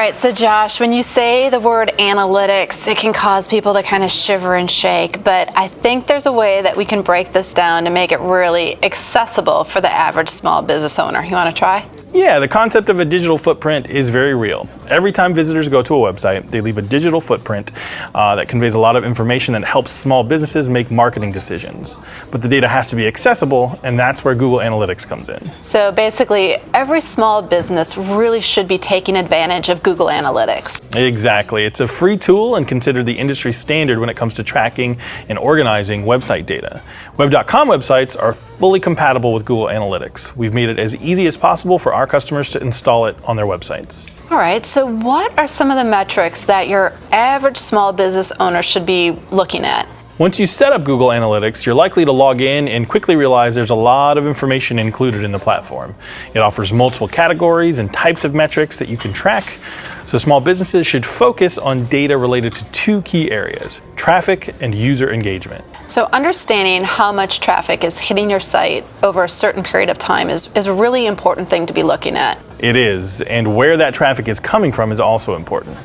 right, so Josh, when you say the word analytics, it can cause people to kind of shiver and shake, but I think there's a way that we can break this down to make it really accessible for the average small business owner. You want to try? Yeah, the concept of a digital footprint is very real. Every time visitors go to a website, they leave a digital footprint that conveys a lot of information that helps small businesses make marketing decisions. But the data has to be accessible, and that's where Google Analytics comes in. So basically, every small business really should be taking advantage of Google Analytics. Exactly. It's a free tool and considered the industry standard when it comes to tracking and organizing website data. Web.com websites are fully compatible with Google Analytics. We've made it as easy as possible for our customers to install it on their websites. All right, so what are some of the metrics that your average small business owner should be looking at? Once you set up Google Analytics, you're likely to log in and quickly realize there's a lot of information included in the platform. It offers multiple categories and types of metrics that you can track. So small businesses should focus on data related to two key areas: traffic and user engagement. So understanding how much traffic is hitting your site over a certain period of time is a really important thing to be looking at. It is, and where that traffic is coming from is also important.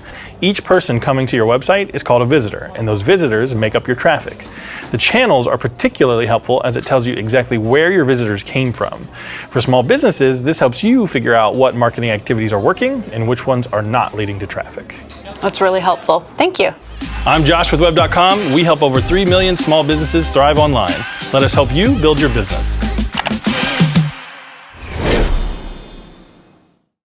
Each person coming to your website is called a visitor, and those visitors make up your traffic. The channels are particularly helpful as it tells you exactly where your visitors came from. For small businesses, this helps you figure out what marketing activities are working and which ones are not leading to traffic. That's really helpful. Thank you. I'm Josh with Web.com. We help over 3 million small businesses thrive online. Let us help you build your business.